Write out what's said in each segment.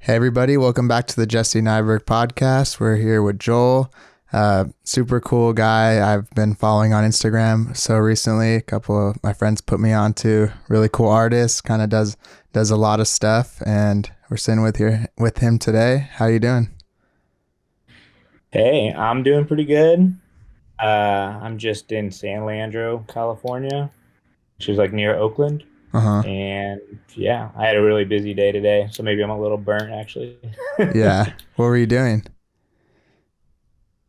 Hey everybody, welcome back to the Jesse Nyberg Podcast. We're here with Joel, super cool guy I've been following on Instagram so recently. A couple of my friends put me on to really cool artist, kind of does a lot of stuff, and we're sitting with him today. How you doing? Hey, I'm doing pretty good. I'm just in San Leandro, California, which is like near Oakland. Uh-huh. And yeah, I had a really busy day today, so maybe I'm a little burnt actually. Yeah. What were you doing?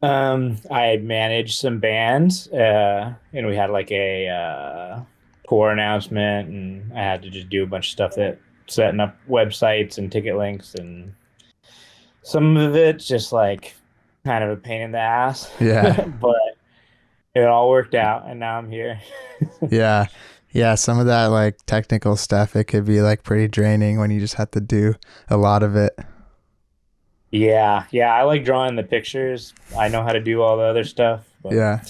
I managed some bands, and we had like a tour announcement, and I had to just do a bunch of stuff that setting up websites and ticket links, and some of it's just like kind of a pain in the ass, Yeah. but it all worked out, and now I'm here. Yeah. Yeah, some of that like technical stuff, it could be like pretty draining when you just have to do a lot of it. Yeah, I like drawing the pictures. I know how to do all the other stuff, but Yeah.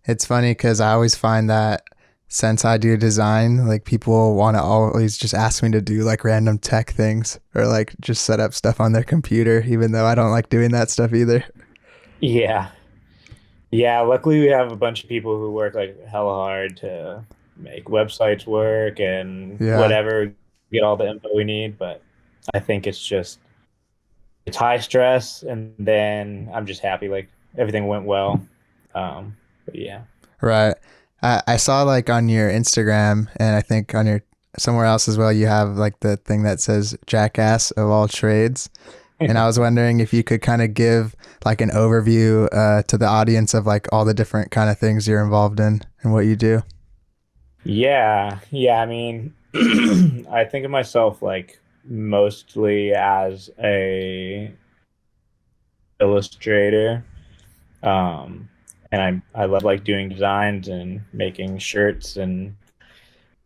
It's funny because I always find that since I do design, like people want to always just ask me to do like random tech things or like just set up stuff on their computer, even though I don't like doing that stuff either. yeah, yeah. Luckily, we have a bunch of people who work like hella hard to make websites work and Yeah. whatever, get all the info we need. But I think it's high stress, and then I'm just happy like everything went well. But yeah. Right. I saw like on your Instagram and I think on your somewhere else as well, you have like the thing that says jackass of all trades. And I was wondering if you could kind of give like an overview to the audience of like all the different kind of things you're involved in and what you do. Yeah. I mean, I think of myself like mostly as a illustrator. Um, and I love like doing designs and making shirts and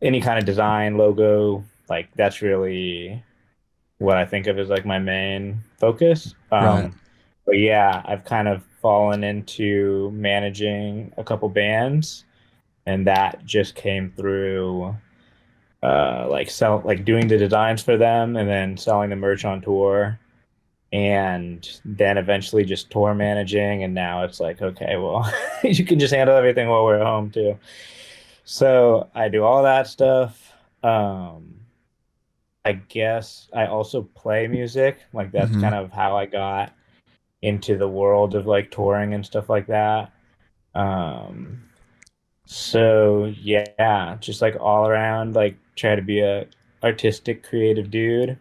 any kind of design logo. Like that's really what I think of as like my main focus. Right. But yeah, I've kind of fallen into managing a couple bands, and that just came through like doing the designs for them and then selling the merch on tour, and then eventually just tour managing, and now it's like, okay, well, you can just handle everything while we're at home too. So I do all that stuff. I guess I also play music. Like that's Mm-hmm. kind of how I got into the world of like touring and stuff like that. Um, so yeah, just like all around, like try to be a artistic, creative dude,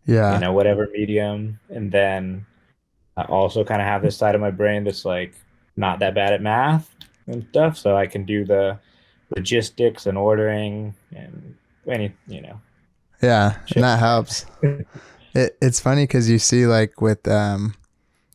Yeah. whatever medium. And then I also kind of have this side of my brain that's like not that bad at math and stuff, so I can do the logistics and ordering and any. Yeah. And Shit. that helps. It's funny because you see like with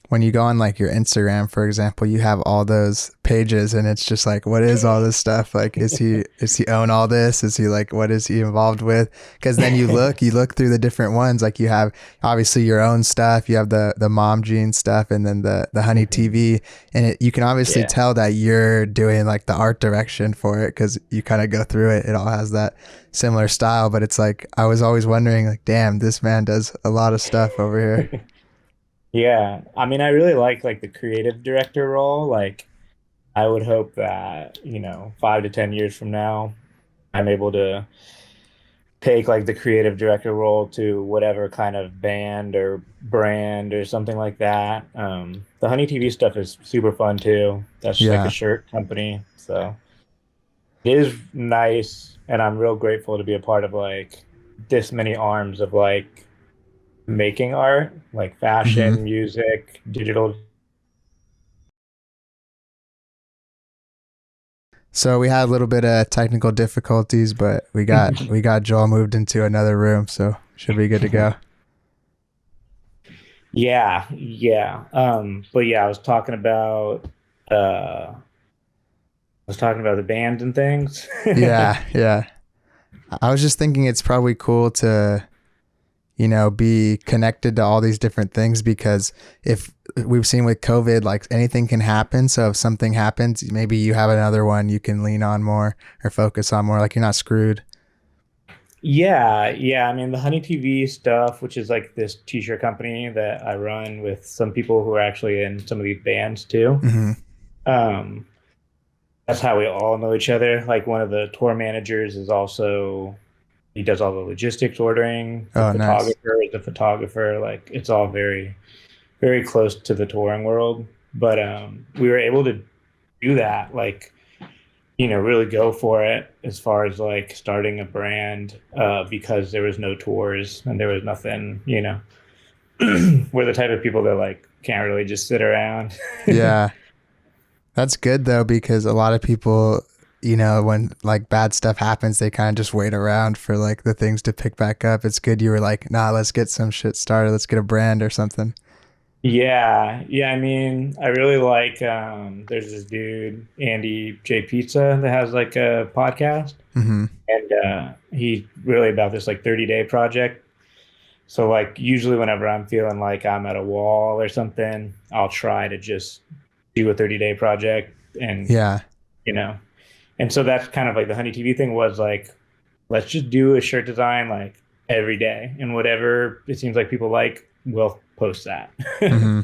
when you go on like your Instagram, for example, you have all those pages and it's just like, what is all this stuff? Like, is he own all this? Is he like, what is he involved with? Cause then you look through the different ones. Like you have obviously your own stuff, you have the mom jean stuff and then the honey Mhm. TV. And you can obviously Yeah. tell that you're doing like the art direction for it. Cause you kind of go through it. It all has that similar style, but it's like, I was always wondering like, damn, this man does a lot of stuff over here. Yeah. I mean, I really like the creative director role. Like I would hope that, 5 to 10 years from now, I'm able to take like the creative director role to whatever kind of band or brand or something like that. The Honey TV stuff is super fun too. That's just like a Yeah. shirt company. So it is nice. And I'm real grateful to be a part of like this many arms of like making art, like Hmm. fashion, music, digital. So we had a little bit of technical difficulties, but we got Joel moved into another room, so should be good to go. Yeah. But yeah, I was talking about the band and things. Yeah, yeah. I was just thinking it's probably cool to, be connected to all these different things because if we've seen with COVID, like anything can happen. So if something happens, maybe you have another one you can lean on more or focus on more, like you're not screwed. Yeah. I mean, the honeytv stuff, which is like this t-shirt company that I run with some people who are actually in some of these bands too. Hmm. um that's how we all know each other. Like one of the tour managers is also, he does all the logistics ordering. The Oh, nice. photographer is a photographer. Like it's all very, very close to the touring world. But we were able to do that, like, really go for it as far as like starting a brand, because there was no tours and there was nothing. We're the type of people that like can't really just sit around. Yeah. That's good though, because a lot of people, when like bad stuff happens, they kind of just wait around for like the things to pick back up. It's good you were like, nah, let's get some shit started. Let's get a brand or something. Yeah. I mean, I really like. There's this dude Andy J Pizza that has like a podcast, Hmm. and he's really about this like 30-day project. So like usually whenever I'm feeling like I'm at a wall or something, I'll try to just do a 30-day project, and Yeah. you know, and so that's kind of like the Honey TV thing was like, let's just do a shirt design like every day, and whatever it seems like people like, we'll post that. Hmm.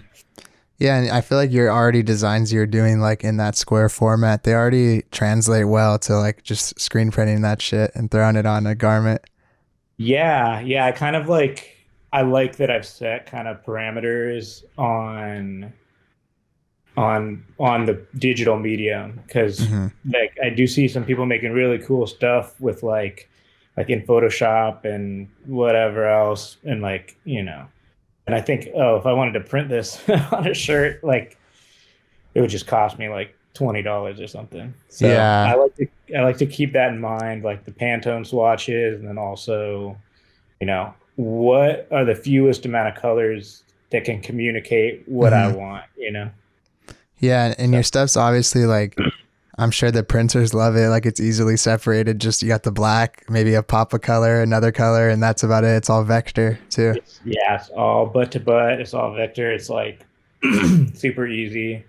Yeah, and I feel like your already designs you're doing like in that square format, they already translate well to like just screen printing that shit and throwing it on a garment. Yeah. I like that I've set kind of parameters on the digital medium, because Hmm. like I do see some people making really cool stuff with like in Photoshop and whatever else, and like, and I think, oh, if I wanted to print this on a shirt, like it would just cost me like $20 or something. So Yeah. I like to keep that in mind, like the Pantone swatches, and then also, what are the fewest amount of colors that can communicate what I Hmm. want. Yeah, and So your stuff's obviously like, I'm sure the printers love it. Like it's easily separated. Just you got the black, maybe a pop of color, another color, and that's about it. It's all vector too. it's all butt to butt. It's all vector. It's like super easy.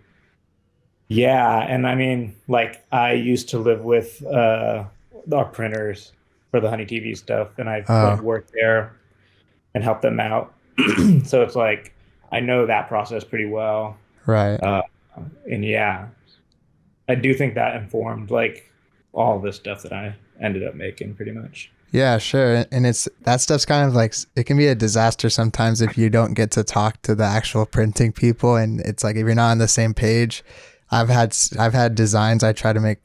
Yeah, and I mean, like I used to live with our printers for the Honey TV stuff, and I like Oh, worked there and helped them out. So it's like I know that process pretty well. right. Uh, and yeah, I do think that informed like all the stuff that I ended up making pretty much. Yeah, sure. And it's that stuff's kind of like it can be a disaster sometimes if you don't get to talk to the actual printing people, and it's like if you're not on the same page. I've had designs I try to make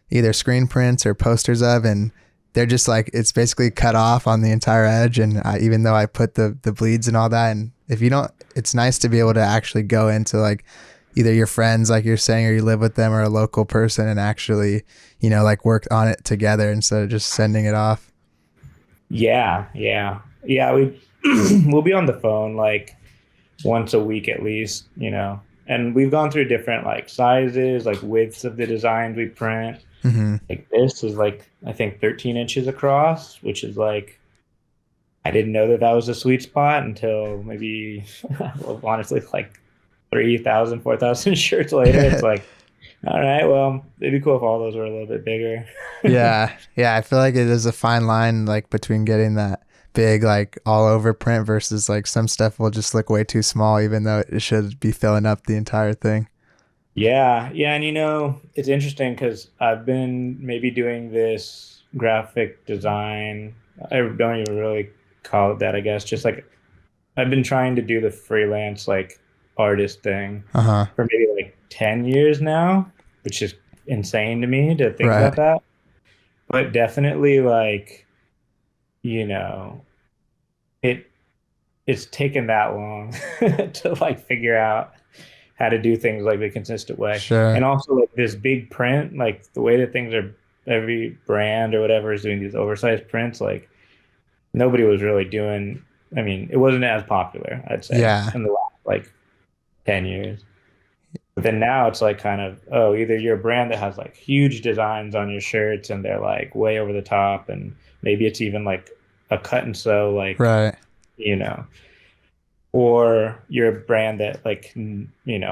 either screen prints or posters of, and they're just like it's basically cut off on the entire edge, and even though I put the bleeds and all that, and if you don't, it's nice to be able to actually go into like either your friends like you're saying or you live with them or a local person and actually like work on it together instead of just sending it off. Yeah. We we'll be on the phone like once a week at least. And we've gone through different like sizes, like widths of the designs we print. Hmm. Like this is like I think 13 inches across, which is like I didn't know that that was a sweet spot until maybe well, honestly like 3,000, 4,000 shirts later. It's like, all right, well, it'd be cool if all those were a little bit bigger. Yeah, I feel like it is a fine line like between getting that big like all over print versus like some stuff will just look way too small even though it should be filling up the entire thing. Yeah, and it's interesting because I've been maybe doing this graphic design. I don't even really call it that, I guess. Just like I've been trying to do the freelance like artist thing Uh-huh. for maybe like 10 years now, which is insane to me to think about Right. that. But definitely like, you know, it it's taken that long to like figure out how to do things like the consistent way. Sure. And also like this big print, like the way that things are, every brand or whatever is doing these oversized prints, like nobody was really doing, I mean, it wasn't as popular, I'd say, Yeah. in the last like 10 years. But then now it's like kind of, oh, either you're a brand that has like huge designs on your shirts and they're like way over the top, and maybe it's even like a cut and sew, like, Right. you know, or you're a brand that like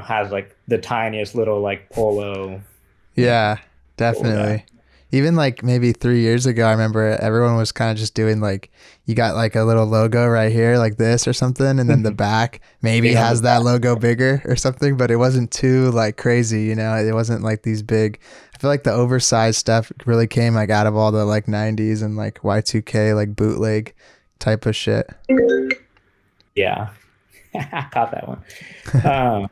has like the tiniest little like polo, you know, Yeah, polo guy. definitely. even like maybe 3 years ago, I remember everyone was kind of just doing like, you got like a little logo right here like this or something, and then the back maybe Big on has the that back. logo bigger or something, but it wasn't too like crazy, you know. It wasn't like these big, I feel like the oversized stuff really came like out of all the like 90s and like Y2K like bootleg type of shit. Yeah. Caught that one. Um,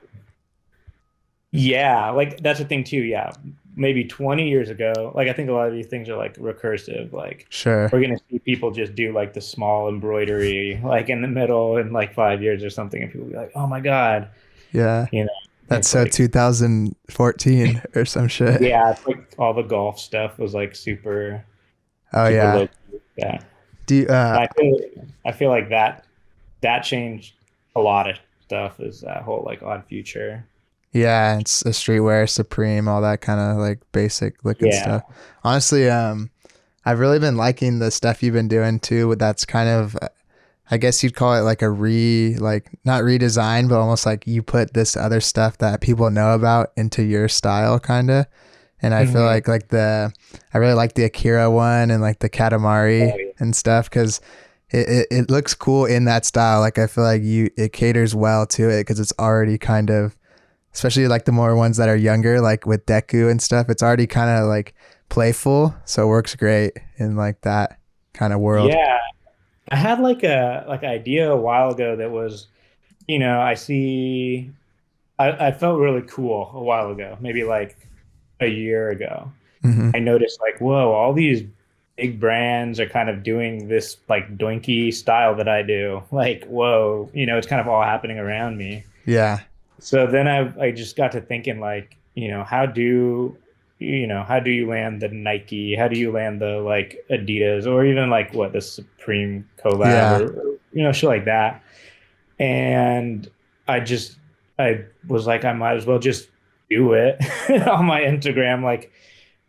yeah, like that's the thing too. Yeah. Maybe 20 years ago, like I think a lot of these things are like recursive. Like Sure. we're gonna see people just do like the small embroidery like in the middle in like 5 years or something, and people be like, "Oh my God," Yeah. you know. That's It's so like 2014 or some shit. yeah, it's like all the golf stuff was like super Oh super yeah. low. Yeah, Do you, I feel like that changed a lot of stuff. Is that whole like Odd Future? yeah, it's a streetwear, Supreme, all that kind of like basic looking Yeah. stuff. Honestly, I've really been liking the stuff you've been doing too. That's kind of, I guess you'd call it like a like not redesign, but almost like you put this other stuff that people know about into your style, kind of. And I feel Hmm. I really like the Akira one and like the Oh, Katamari yeah. and stuff because it looks cool in that style. Like I feel like it caters well to it because it's already kind of, especially like the more ones that are younger, like with Deku and stuff, it's already kind of like playful. So it works great in like that kind of world. Yeah. I had like a idea a while ago that was, I felt really cool a while ago, maybe like a year ago. Hmm. I noticed like, whoa, all these big brands are kind of doing this like doinky style that I do. Like, whoa, it's kind of all happening around me. Yeah. So then I just got to thinking like, how do you land the Nike? How do you land the like Adidas or even like what the Supreme collab Yeah. or shit like that? And I was like, I might as well just do it on my Instagram, like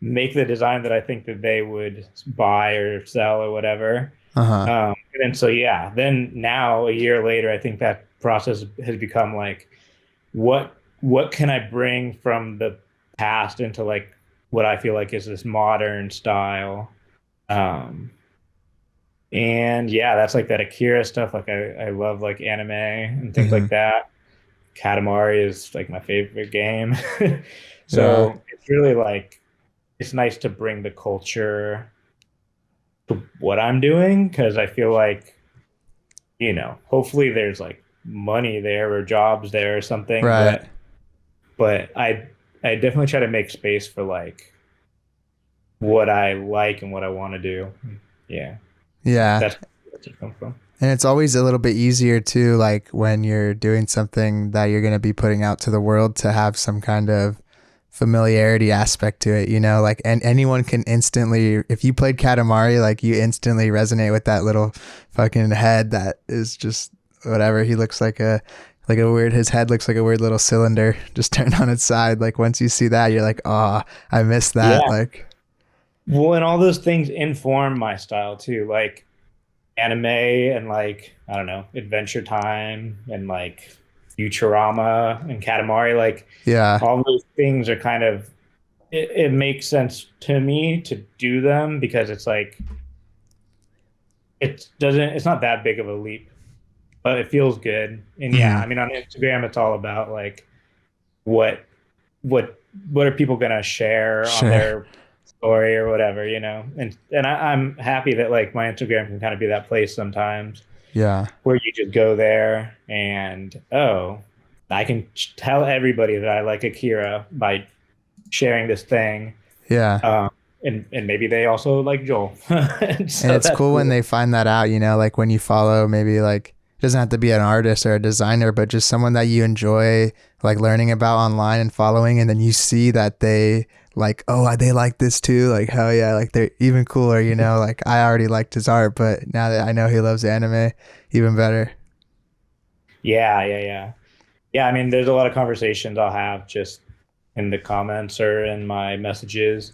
make the design that I think that they would buy or sell or whatever. Uh-huh. And so yeah, then now a year later, I think that process has become like what can I bring from the past into like what I feel like is this modern style. Um, and yeah, that's like that Akira stuff. Like I love like anime and things Hmm. like that. Katamari is like my favorite game. Yeah. So it's really like it's nice to bring the culture to what I'm doing because I feel like, hopefully there's like money there or jobs there or something, Right. but I definitely try to make space for like what I like and what I want to do. Yeah, Yeah. that's where it comes from. And it's always a little bit easier too, like when you're doing something that you're going to be putting out to the world to have some kind of familiarity aspect to it, you know, like, and anyone can instantly, if you played Katamari, like you instantly resonate with that little fucking head that is just whatever. He looks like a weird, his head looks like a weird little cylinder just turned on its side. Like once you see that, you're like, oh, I missed that. Yeah. Like, Well, and all those things inform my style too, like anime and like I don't know, Adventure Time and like Futurama and Katamari. Like yeah. all those things are kind of it makes sense to me to do them because it's like it's not that big of a leap, but it feels good. And yeah, Hmm. I mean on Instagram it's all about like what what what are people gonna share on Sure. their story or whatever, and I'm happy that like my Instagram can kind of be that place sometimes Yeah. where you just go there and oh, I can tell everybody that I like Akira by sharing this thing. Yeah. Um, and maybe they also like Joel. And And so it's that's cool when cool. they find that out, you know, like when you follow maybe like, it doesn't have to be an artist or a designer, but just someone that you enjoy like learning about online and following. And then you see that they like, oh, they like this too. Like, hell yeah. Like they're even cooler, you know, like I already liked his art, but now that I know he loves anime, even better. Yeah, yeah, yeah. Yeah, I mean, there's a lot of conversations I'll have just in the comments or in my messages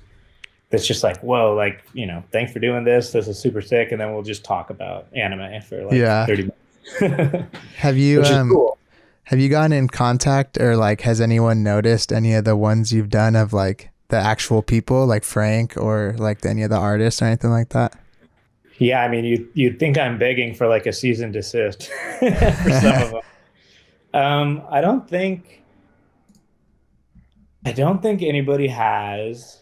that's just like, whoa, like, thanks for doing this. This is super sick. And then we'll just talk about anime for like Yeah. 30 minutes, Have you, which is cool. have you gotten in contact or like has anyone noticed any of the ones you've done of like the actual people like Frank or like any of the artists or anything like that? Yeah, I mean, you'd think I'm begging for like a cease and desist for some of them. I don't think anybody has.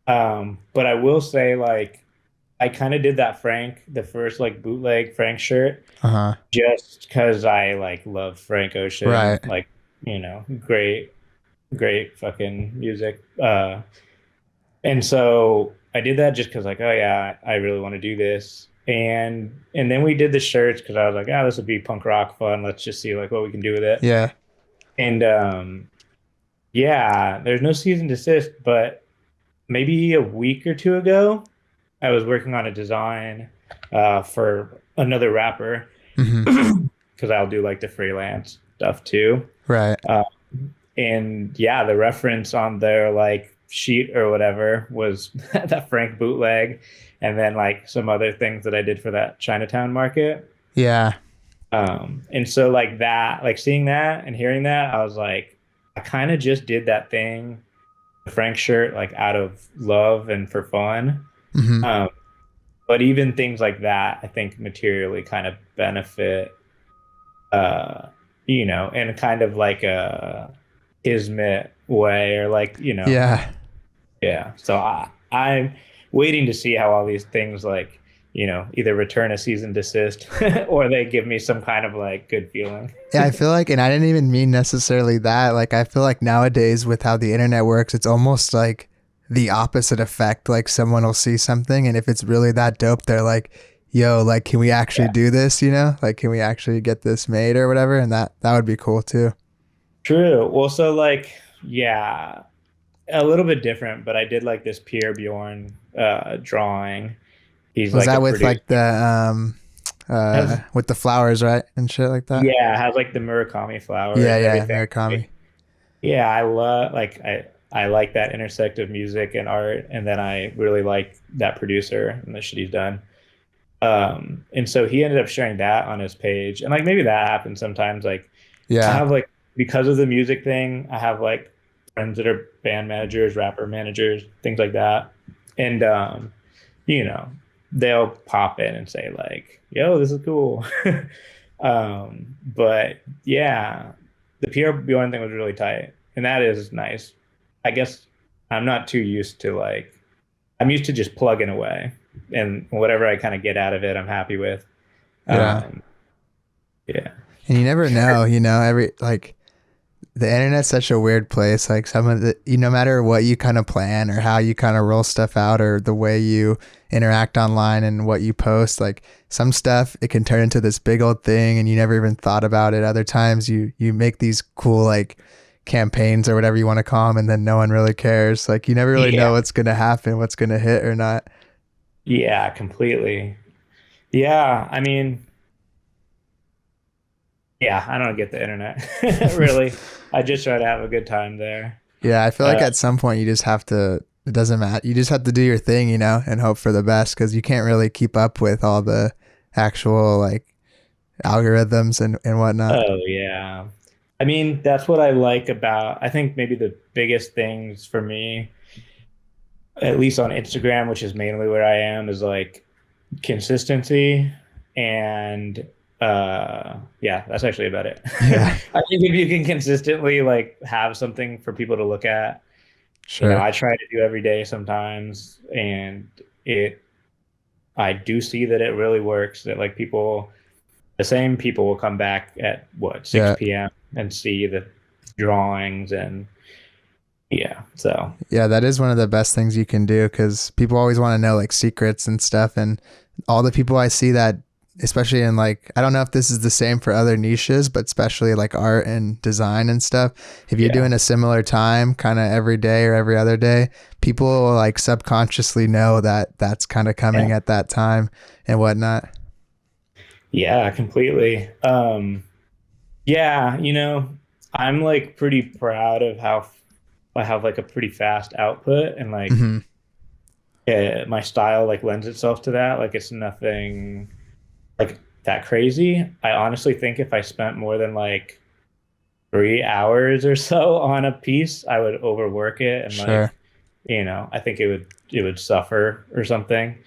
But I will say, like, I kind of did that the first like bootleg Frank shirt, Uh-huh. just because I like love Frank Ocean, Right. like, great, great fucking music. And so I did that just because, like, oh yeah, I really want to do this. And then we did the shirts because I was like, ah, this would be punk rock fun. Let's just see like what we can do with it. Yeah. And yeah, there's no cease and desist, but maybe a week or two ago, I was working on a design for another rapper Hmm. because I'll do like the freelance stuff too. Right. Uh, and yeah, the reference on their like sheet or whatever was that Frank bootleg, and then like some other things that I did for that Chinatown market. Yeah. And so like that, like seeing that and hearing that, I was like, I kind of just did that thing, the Frank shirt, like out of love and for fun. Hmm. Um, but even things like that, I think materially kind of benefit, uh, in kind of like a kismet way, or like, Yeah. yeah. So I'm waiting to see how all these things like, either return a cease and desist or they give me some kind of like good feeling. Yeah, I feel like, and I didn't even mean necessarily that. Like, I feel like nowadays with how the internet works, it's almost like the opposite effect. Like, someone will see something, and if it's really that dope, they're like, "Yo, like, can we actually Yeah. do this? You know, like, can we actually get this made or whatever?" And that would be cool too. True. Well, so like, yeah, a little bit different, but I did like this Pierre Bjorn drawing. He's Was like a that with producer. like the Has with the flowers, right, and shit like that? Yeah, has like the Murakami Yeah, flowers and yeah, everything. Murakami. Yeah, I love like I like that intersect of music and art, and then I really like that producer and the shit he's done. And so he ended up sharing that on his page, and like maybe that happens sometimes. Like I Yeah, have like because of the music thing, I have like friends that are band managers, rapper managers, things like that, and you know, they'll pop in and say like, "Yo, this is cool." But yeah, the PR Bjorn thing was really tight, and that is nice. I guess I'm not too used to like I'm used to just plugging away, and whatever I kind of get out of it, I'm happy with. yeah. Um, yeah, And you never know, every like the internet's such a weird place. Like some of the, no matter what you kind of plan or how you kind of roll stuff out or the way you interact online and what you post, like some stuff, it can turn into this big old thing and you never even thought about it. Other times you make these cool, like campaigns or whatever you want to call them. And then no one really cares. Like you never really know yeah, what's going to happen, what's going to hit or not. yeah, completely. Yeah, I mean, yeah, I don't get the internet really. I just try to have a good time there. Yeah. I feel like Uh, at some point you just have to, it doesn't matter. You just have to do your thing, and hope for the best because you can't really keep up with all the actual like algorithms and whatnot. oh yeah. I mean, that's what I like about, I think maybe the biggest things for me, at least on Instagram, which is mainly where I am, is like consistency and yeah, that's actually about it. Yeah, I think if you can consistently like have something for people to look at, sure. I try to do every day sometimes, and it I do see that it really works, that like the same people will come back at what, Yeah. 6 p.m. and see the drawings, and yeah, so Yeah, that is one of the best things you can do because people always want to know like secrets and stuff. And all the people I see that, especially in like, I don't know if this is the same for other niches, but especially like art and design and stuff. If you're yeah. doing a similar time kind of every day or every other day, people will like subconsciously know that that's kind of coming Yeah. at that time and whatnot. Yeah, completely. Yeah, I'm like pretty proud of how I have like a pretty fast output, and like Hmm. my style like lends itself to that. Like it's nothing like that crazy. I honestly think if I spent more than like 3 hours or so on a piece, I would overwork it and like Sure. I think it would suffer or something.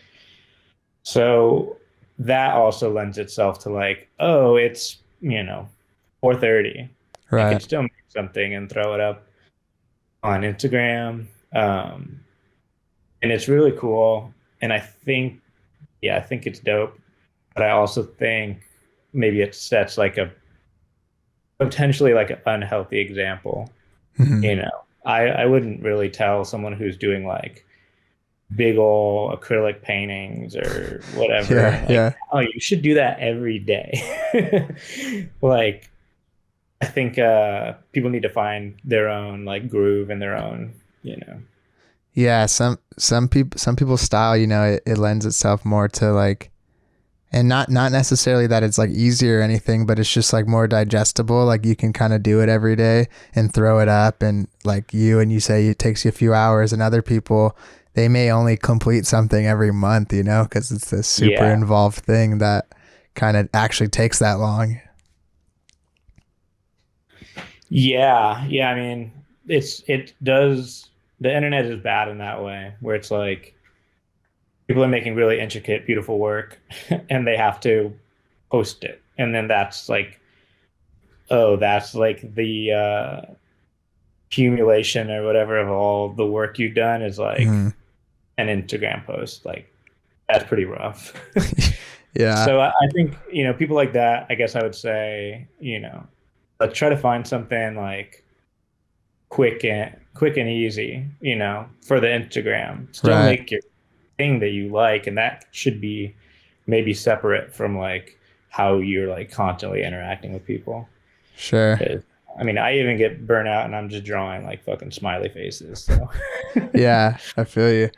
So that also lends itself to like, oh, it's 4:30. I can Right. still make something and throw it up on Instagram. And it's really cool. And I think it's dope. But I also think maybe it sets like a potentially like an unhealthy example. Mhm. You know, I wouldn't really tell someone who's doing like big ol' acrylic paintings or whatever, Yeah, like, yeah. oh, you should do that every day. Like, I think people need to find their own like groove and their own, you know. Yeah, some people's style, it lends itself more to like, and not necessarily that it's like easier or anything, but it's just like more digestible. Like you can kind of do it every day and throw it up, and like you say it takes you a few hours, and other people, they may only complete something every month, because it's this super Yeah. involved thing that kind of actually takes that long. Yeah. Yeah. I mean, it does, the internet is bad in that way, where it's like people are making really intricate, beautiful work and they have to post it. And then that's like, oh, that's like the accumulation or whatever of all the work you've done is like Mhm. an Instagram post. Like that's pretty rough. Yeah, So I think, people like that, I guess I would say, let's try to find something like quick and easy, for the Instagram. Still right. make your thing that you like, and that should be maybe separate from like how you're like constantly interacting with people. Sure. 'Cause, I mean, I even get burnt out and I'm just drawing like fucking smiley faces. So Yeah, I feel you.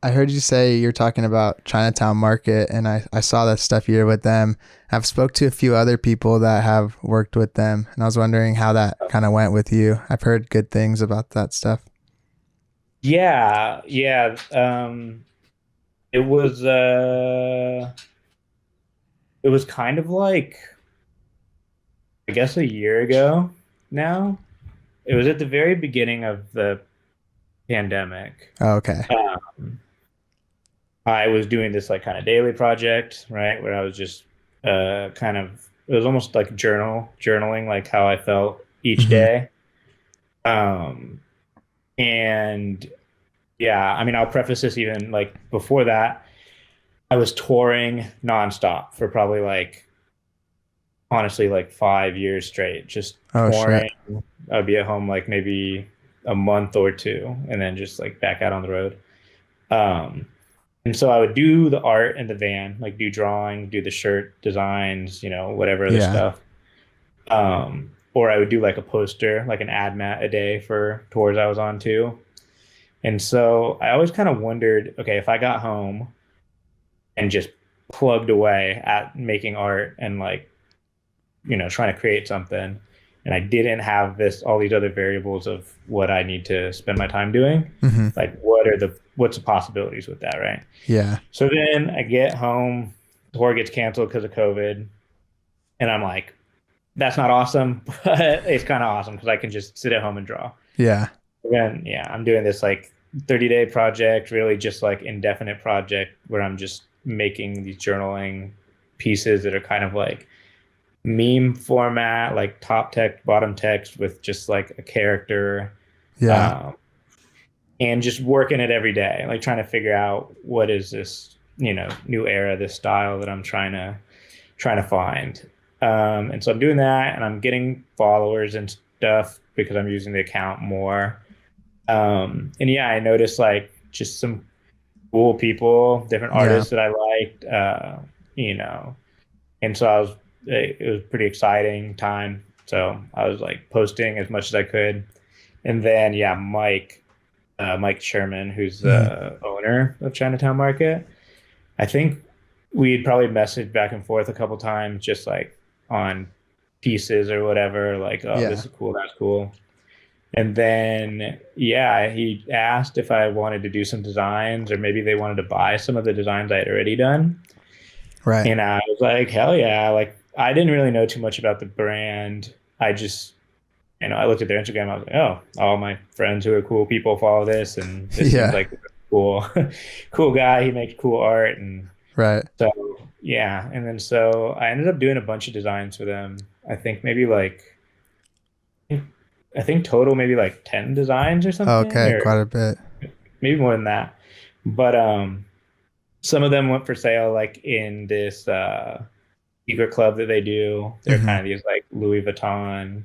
I heard you say you're talking about Chinatown Market, and I saw that stuff you did with them. I've spoke to a few other people that have worked with them, and I was wondering how that kind of went with you. I've heard good things about that stuff. yeah, yeah. It was it was kind of like I guess a year ago now. It was at the very beginning of the pandemic. Oh, okay. Um, I was doing this like kind of daily project, right, where I was just kind of it was almost like journaling like how I felt each Hmm. day. Um, and yeah, I mean, I'll preface this even like before that, I was touring nonstop for probably like honestly like 5 years straight, just Oh shit. touring. I'd be at home like maybe a month or two, and then just like back out on the road. Um, and so I would do the art in the van, like do drawing, do the shirt designs, whatever other Yeah. stuff. Or I would do like a poster, like an ad mat a day for tours I was on too. And so I always kind of wondered, okay, if I got home and just plugged away at making art and like, trying to create something, and I didn't have all these other variables of what I need to spend my time doing, Hmm. like what's the possibilities with that, right? Yeah. So then I get home, tour gets canceled because of COVID, and I'm like, that's not awesome, but it's kind of awesome because I can just sit at home and draw. Yeah. Then yeah, I'm doing this like 30-day project, really just like indefinite project where I'm just making these journaling pieces that are kind of like meme format, like top text, bottom text with just like a character, Yeah. um, and just working it every day, like trying to figure out what is this, new era, this style that I'm trying to find. And so I'm doing that, and I'm getting followers and stuff because I'm using the account more. And yeah, I noticed like just some cool people, different Yeah. artists that I liked, you know, and so it was pretty exciting time. So I was like posting as much as I could. And then, yeah, Mike Sherman, who's Hmm. the owner of Chinatown Market, I think we'd probably messaged back and forth a couple times, just like on pieces or whatever, like, oh, Yeah. this is cool, that's cool. And then, yeah, he asked if I wanted to do some designs or maybe they wanted to buy some of the designs I had already done. Right. And I was like, hell yeah. Like, I didn't really know too much about the brand. I just I looked at their Instagram. I was like, oh, all my friends who are cool people follow this, and this seems Yeah. like a cool, cool guy. He makes cool art, and Right. so yeah. And then so I ended up doing a bunch of designs for them. I think maybe like I think total maybe like 10 designs or something, Okay. or Quite a bit. maybe more than that. But some of them went for sale like in this secret club that they do. They're Hmm. kind of these like Louis Vuitton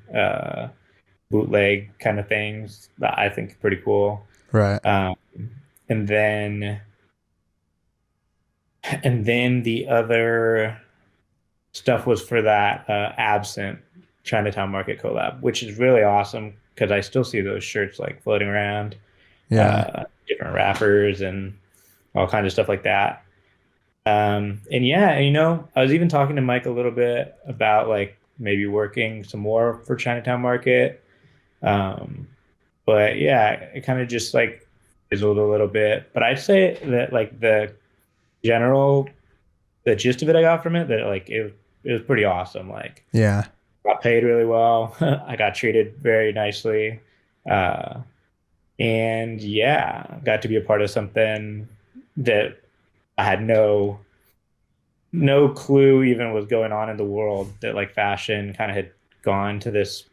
bootleg kind of things that I think are pretty cool. Right. Um, and then the other stuff was for that Absent Chinatown Market collab, which is really awesome because I still see those shirts like floating around, Yeah. different wrappers and all kinds of stuff like that. And yeah, and, I was even talking to Mike a little bit about like maybe working some more for Chinatown Market. Um, but yeah, it kind of just like fizzled a little bit. But I'd say that like general, the gist of it I got from it, that like it was pretty awesome. Like Yeah. got paid really well. I got treated very nicely. Uh, and yeah, got to be a part of something that I had no clue even was going on in the world, that like fashion kind of had gone to this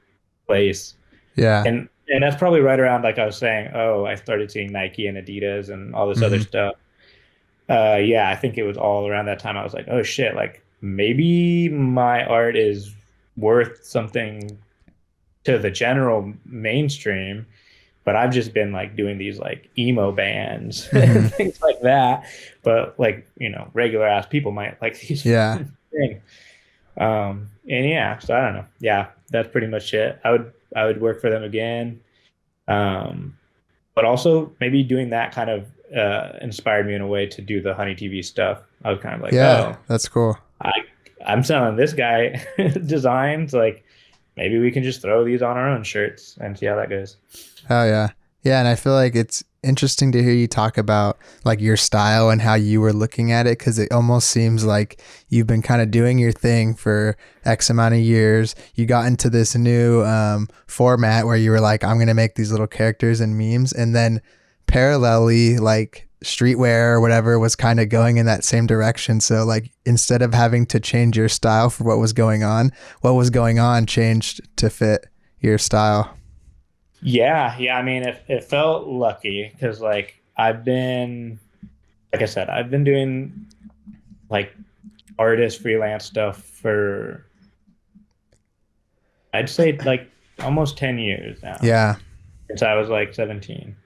place. Yeah. And that's probably right around like I was saying, oh, I started seeing Nike and Adidas and all this other Hmm. stuff. Yeah, I think it was all around that time I was like, oh shit, like maybe my art is worth something to the general mainstream, but I've just been like doing these like emo bands Hmm. and things like that. But like, regular ass people might like these Yeah. things. And yeah, so I don't know. Yeah, that's pretty much it. I would work for them again. Um, but also maybe doing that kind of inspired me in a way to do the Honey TV stuff. I was kind of like, Yeah. oh, That's cool. I I'm selling this guy designs. Like maybe we can just throw these on our own shirts and see how that goes. Oh yeah. Yeah, and I feel like it's interesting to hear you talk about like your style and how you were looking at it, cuz it almost seems like you've been kind of doing your thing for X amount of years. You got into this new format where you were like, I'm going to make these little characters and memes, and then parallelly like streetwear or whatever was kind of going in that same direction. So like instead of having to change your style for what was going on changed to fit your style. Yeah, yeah. I mean, it felt lucky because like like I said, I've been doing like artist freelance stuff for I'd say like almost 10 years now, Yeah. since I was like 17.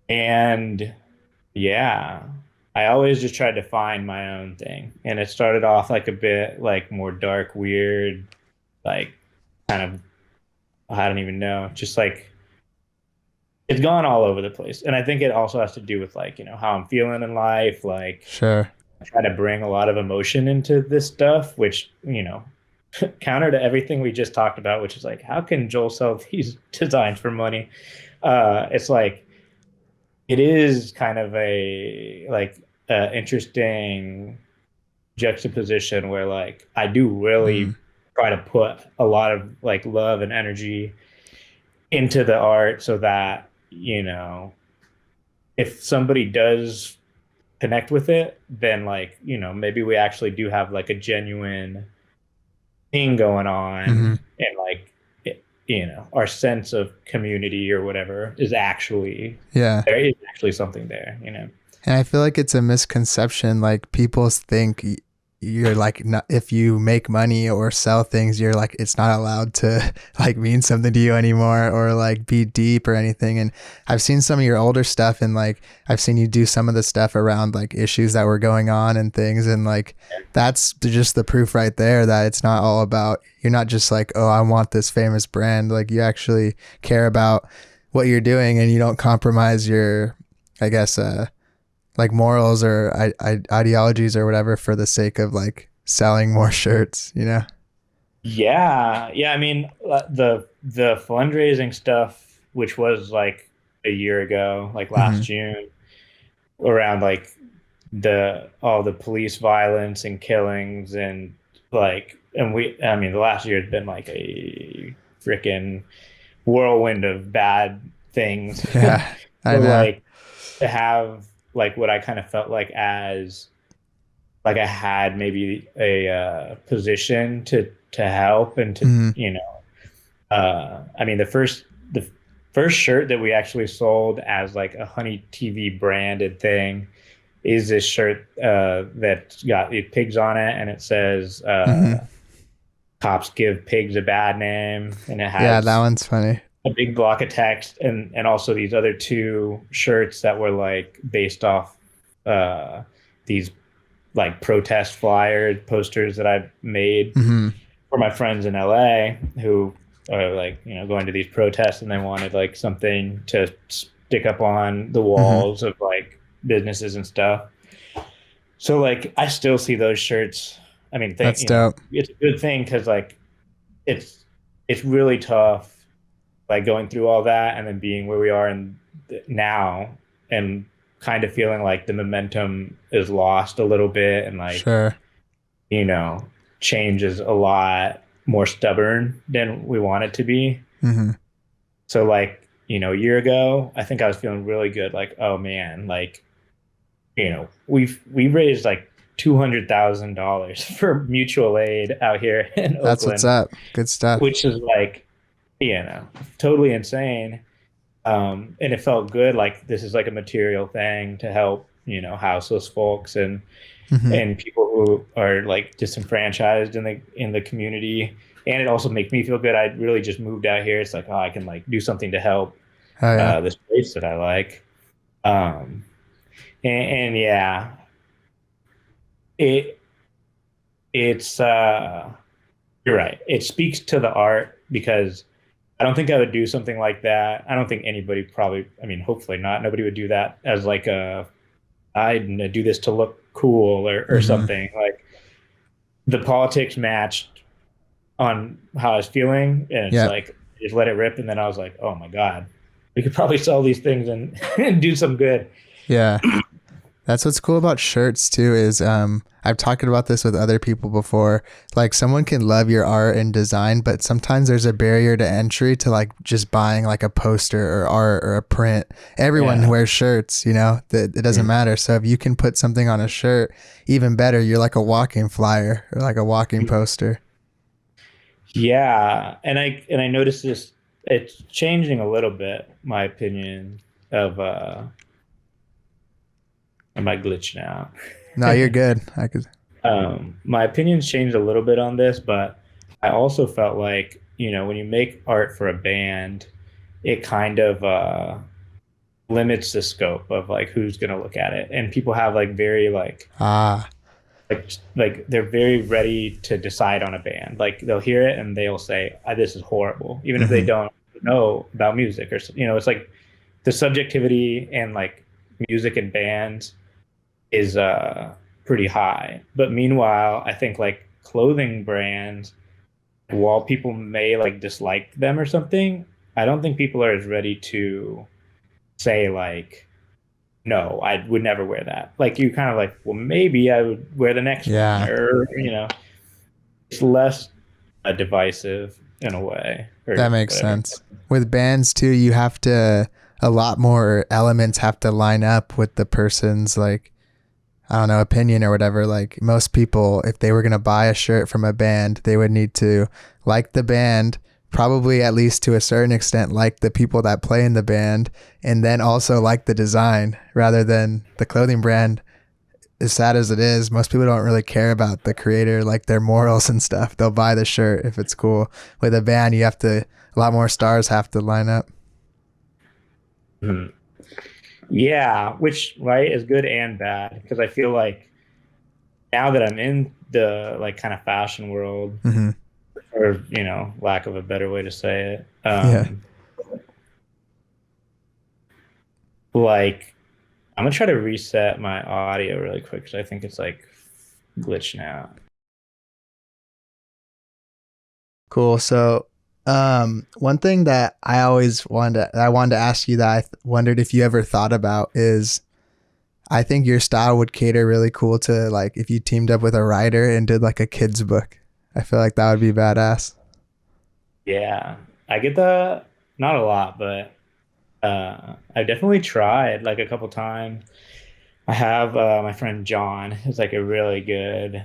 And yeah, I always just tried to find my own thing. And it started off like a bit like more dark, weird, like kind of, I don't even know, just like it's gone all over the place. And I think it also has to do with like, how I'm feeling in life. Like Sure. I try to bring a lot of emotion into this stuff, which, counter to everything we just talked about, which is like, how can Joel sell these designs for money? It's like, it is kind of a like interesting juxtaposition where like I do Mm. really try to put a lot of like love and energy into the art so that, if somebody does connect with it, then like, maybe we actually do have like a genuine thing going Hmm. on, and like our sense of community or whatever is actually Yeah. there is actually something there. And I feel like it's a misconception. Like people think you're like, not, if you make money or sell things, you're like, it's not allowed to like mean something to you anymore or like be deep or anything. And I've seen some of your older stuff, and like, I've seen you do some of the stuff around like issues that were going on and things. And like, that's just the proof right there that it's not all about, you're not just like, oh, I want this famous brand. Like you actually care about what you're doing, and you don't compromise your, I guess, like morals or ideologies or whatever for the sake of like selling more shirts, you know? Yeah, yeah. I mean, the fundraising stuff, which was like a year ago, like Hmm. last June, around like the all the police violence and killings, and like, and I mean, the last year has been like a freaking whirlwind of bad things. Yeah, I So know. like to have like what I kind of felt like as like I had maybe a position to help and to, Mhm. you know, I mean the first shirt that we actually sold as like a Honey TV branded thing is this shirt that's got pigs on it, and it says Mhm. "Cops give pigs a bad name," and it Yeah, that has one's funny. a big block of text, and also these other two shirts that were like based off uh, these like protest flyers posters that I made Mhm. for my friends in LA who are like, you know, going to these protests, and they wanted like something to stick up on the Mhm. walls of like businesses and stuff. So like I still see those shirts. I mean, That's you know, dope. it's a good thing because like it's it's really tough like going through all that and then being where we are and now and kind of feeling like the momentum is lost a little bit and like, Sure. you know, change is a lot more stubborn than we want it to be. Mhm. So like, you know, a year ago, I think I was feeling really good. Like, oh man, like, you know, we raised like $200,000 for mutual aid out here in That's what's Oakland, up. Good stuff. which is like, you know, totally insane. And it felt good. Like this is like a material thing to help, you know, houseless folks Mhm. and people who are like disenfranchised in the community. And it also makes me feel good. I really just moved out here. It's like, oh, I can like do something to help Oh yeah. this place that I like. Um, and yeah, it it's you're right. It speaks to the art because I don't think I would do something like that. I don't think anybody probably, I mean, hopefully not. Nobody would do that as like a, I do this to look cool or Mhm. something. Like the politics matched on how I was feeling. And it's Yep. like, just let it rip. And then I was like, oh my God, we could probably sell these things and, and do some good. Yeah. That's what's cool about shirts too is I've talked about this with other people before. Like someone can love your art and design, but sometimes there's a barrier to entry to like just buying like a poster or art or a print. Everyone Yeah. wears shirts, you know, that it doesn't matter. So if you can put something on a shirt, even better, you're like a walking flyer or like a walking poster. Yeah. And I noticed this, it's changing a little bit, my opinion of, am I glitching out? No, you're good. I could. My opinions changed a little bit on this, but I also felt like, you know, when you make art for a band, it kind of limits the scope of like who's going to look at it. And people have like very Ah, like they're very ready to decide on a band. Like they'll hear it and they'll say, this is horrible, even if they mm-hmm. don't know about music or, you know, it's like the subjectivity and like music and bands is pretty high. But meanwhile, I think like clothing brands, while people may like dislike them or something, I don't think people are as ready to say like, no, I would never wear that. Like you kind of like, well, maybe I would wear the next one, Yeah, or you know, it's less divisive in a way, that or makes whatever. sense. With bands too, you have to, a lot more elements have to line up with the person's like, I don't know, opinion or whatever. Like most people, if they were going to buy a shirt from a band, they would need to like the band, probably at least to a certain extent, like the people that play in the band, and then also like the design rather than the clothing brand. As sad as it is, most people don't really care about the creator, like their morals and stuff. They'll buy the shirt if it's cool. With a band, you have to, a lot more stars have to line up. Mhm. Yeah, which right is good and bad because I feel like now that I'm in the like kind of fashion world, Hmm. or you know, lack of a better way to say it, Yeah. like I'm gonna try to reset my audio really quick because I think it's like glitching out. Cool. So, one thing that I wanted to ask you that wondered if you ever thought about is, I think your style would cater really cool to like if you teamed up with a writer and did like a kid's book. I feel like that would be badass. Yeah, I get that, not a lot, but I've definitely tried like a couple times. I have my friend John, who's like a really good,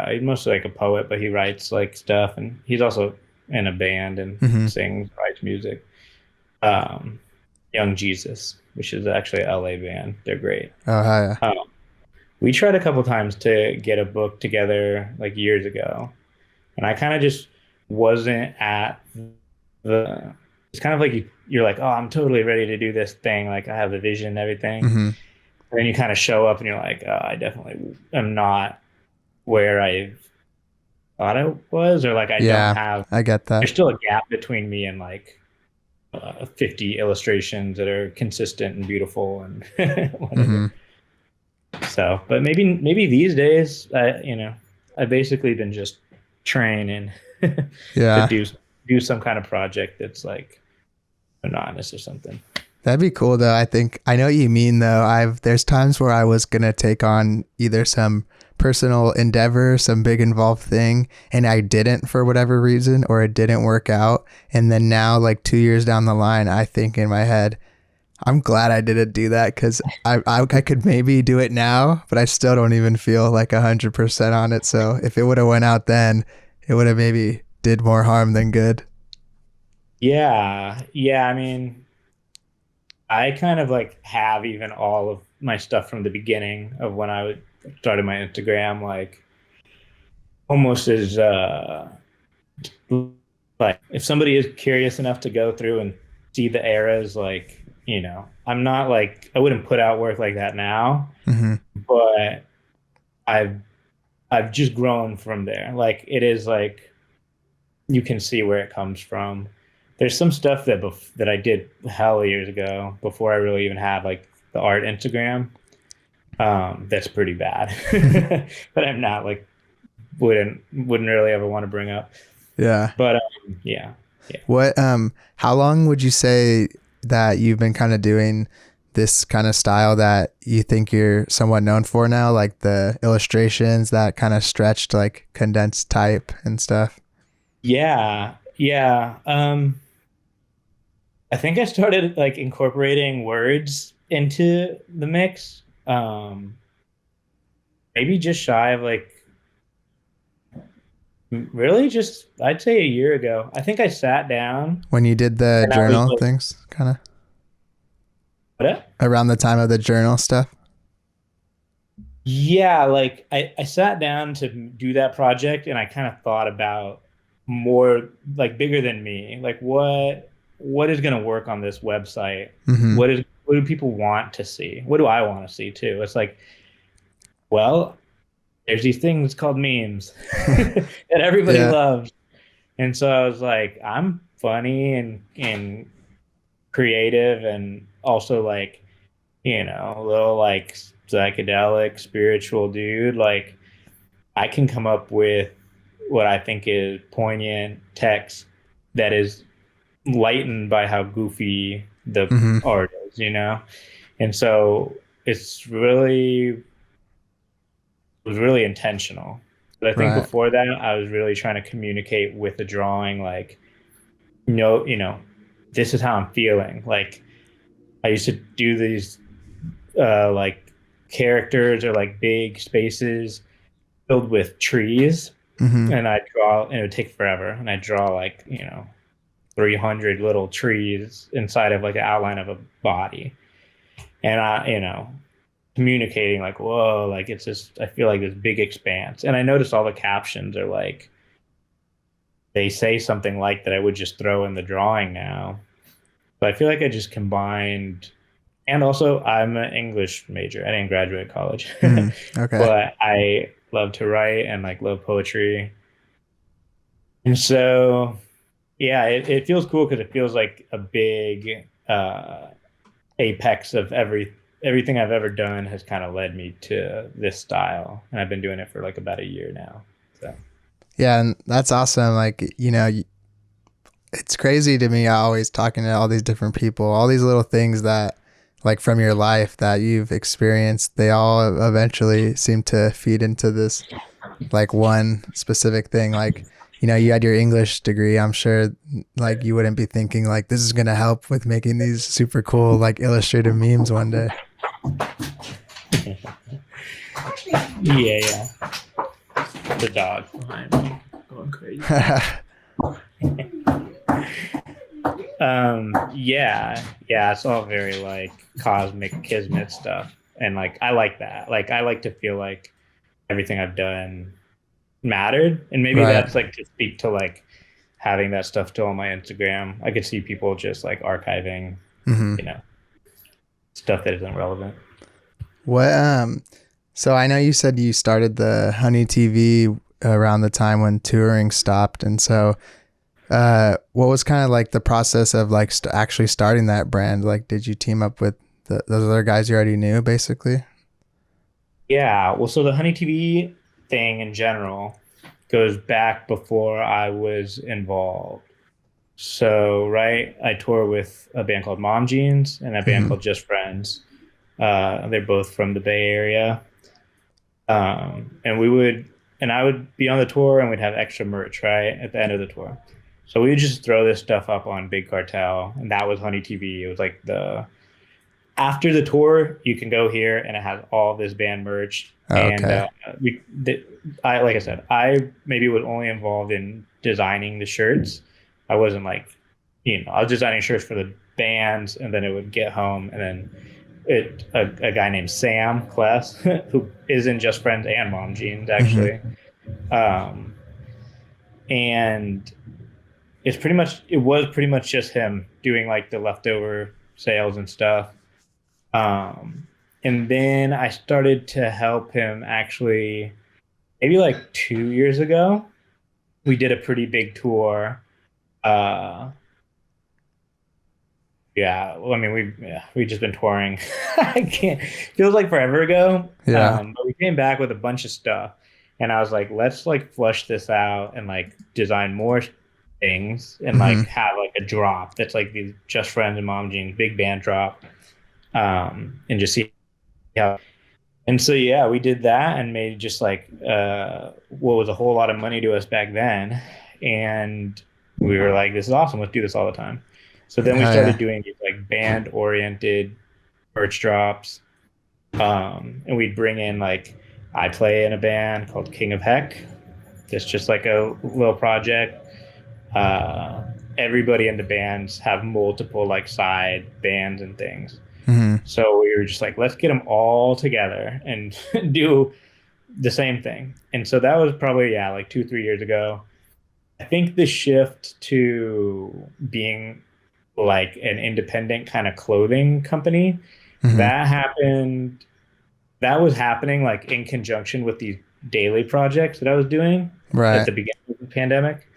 he's mostly like a poet, but he writes like stuff, and he's also in a band and Mm-hmm. sings, writes music. Um, Young Jesus, which is actually a LA band. They're great. Oh, hi. Yeah. Um, we tried a couple times to get a book together like years ago, and I kind of just wasn't at the. It's kind of like you're like, oh, I'm totally ready to do this thing. Like I have the vision and everything. Mm-hmm. And then you kind of show up and you're like, oh, I definitely am not where I thought I was, or like I don't Yeah, have. I get that. There's still a gap between me and like 50 illustrations that are consistent and beautiful and whatever. Mm-hmm. So, but maybe these days, I've basically been just training to Yeah. do some kind of project that's like monotonous or something. That'd be cool though. I think I know what you mean though. There's times where I was gonna take on either some personal endeavor, some big involved thing, and I didn't for whatever reason, or it didn't work out. And then now, like 2 years down the line, I think in my head, I'm glad I didn't do that because I could maybe do it now, but I still don't even feel like 100% on it. So if it would have went out then, it would have maybe did more harm than good. Yeah, yeah. I mean, I kind of like have even all of my stuff from the beginning of when started my Instagram, like almost as like if somebody is curious enough to go through and see the eras, like, I'm not like I wouldn't put out work like that now, Mm-hmm. but I've I've just grown from there. Like it is like you can see where it comes from. There's some stuff that I did hell years ago before I really even had like the art Instagram. That's pretty bad, but I'm not like wouldn't really ever want to bring up. Yeah. But yeah, yeah. What how long would you say that you've been kind of doing this kind of style that you think you're somewhat known for now, like the illustrations that kind of stretched like condensed type and stuff? Yeah, yeah. I think I started like incorporating words into the mix. Maybe just shy of like really just I'd say a year ago. I think I sat down When you did the and I was journal like, things, kind of what? around the time of the journal stuff? Yeah, like I sat down to do that project and I kind of thought about more like bigger than me. Like what is going to work on this website? Mm-hmm. What do people want to see? What do I want to see too? It's like, well, there's these things called memes that everybody Yeah. loves. And so I was like, I'm funny and creative and also like, a little like psychedelic spiritual dude. Like I can come up with what I think is poignant text that is lightened by how goofy the Mm-hmm. art is. And so it was really intentional. But I think Right. before that, I was really trying to communicate with the drawing, like, this is how I'm feeling. Like I used to do these like characters or like big spaces filled with trees, Mm-hmm. and I draw, and it would take forever, and I draw like 300 little trees inside of like an outline of a body, and I communicating like, whoa, like it's just I feel like this big expanse, and I noticed all the captions are like they say something like that I would just throw in the drawing now, but I feel like I just combined. And also, I'm an English major. I didn't graduate college, Mm. Okay. but I love to write and like love poetry. And so, yeah, it feels cool because it feels like a big apex of everything I've ever done has kind of led me to this style, and I've been doing it for like about a year now. So Yeah, and that's awesome. Like, it's crazy to me always talking to all these different people, all these little things that like from your life that you've experienced, they all eventually seem to feed into this like one specific thing. Like you know, you had your English degree, I'm sure like you wouldn't be thinking like this is going to help with making these super cool like illustrative memes one day. Yeah. The dog behind me going crazy. Yeah. It's all very like cosmic kismet stuff. And like I like that. Like I like to feel like everything I've done mattered. And maybe Right. that's like to speak to like having that stuff still on my Instagram. I could see people just like archiving, you know, stuff that isn't relevant. What so I know you said you started the honeytv around the time when touring stopped, and so what was kind of like the process of like actually starting that brand? Like, did you team up with those other guys you already knew, basically? Yeah, well, so the honeytv thing in general goes back before I was involved. So, right, I tour with a band called Mom Jeans and a band called Just Friends. They're both from the Bay Area. And I would be on the tour and we'd have extra merch, right, at the end of the tour. So we would just throw this stuff up on Big Cartel, and that was honeytv. It was like after the tour, you can go here and it has all this band merch. Okay. And like I said, I maybe was only involved in designing the shirts. I wasn't like, I was designing shirts for the bands, and then it would get home, and then a guy named Sam Kless, who is in Just Friends and Mom Jeans actually, and it was pretty much just him doing like the leftover sales and stuff. And then I started to help him actually maybe like 2 years ago. We did a pretty big tour. Well, I mean, we've just been touring. Feels like forever ago. Yeah. But we came back with a bunch of stuff, and I was like, let's like flush this out and like design more things and like have like a drop that's like these Just Friends and Mom Jeans big band drop, and just see how. And so yeah, we did that and made just like what was a whole lot of money to us back then, and we were like, this is awesome, let's do this all the time. So then we started doing these like band oriented merch drops, and we'd bring in like, I play in a band called King of Heck. It's just like a little project. Everybody in the bands have multiple like side bands and things. So we were just like, let's get them all together and do the same thing. And so that was probably, like 2-3 years ago. I think the shift to being like an independent kind of clothing company, that was happening like in conjunction with these daily projects that I was doing at the beginning of the pandemic.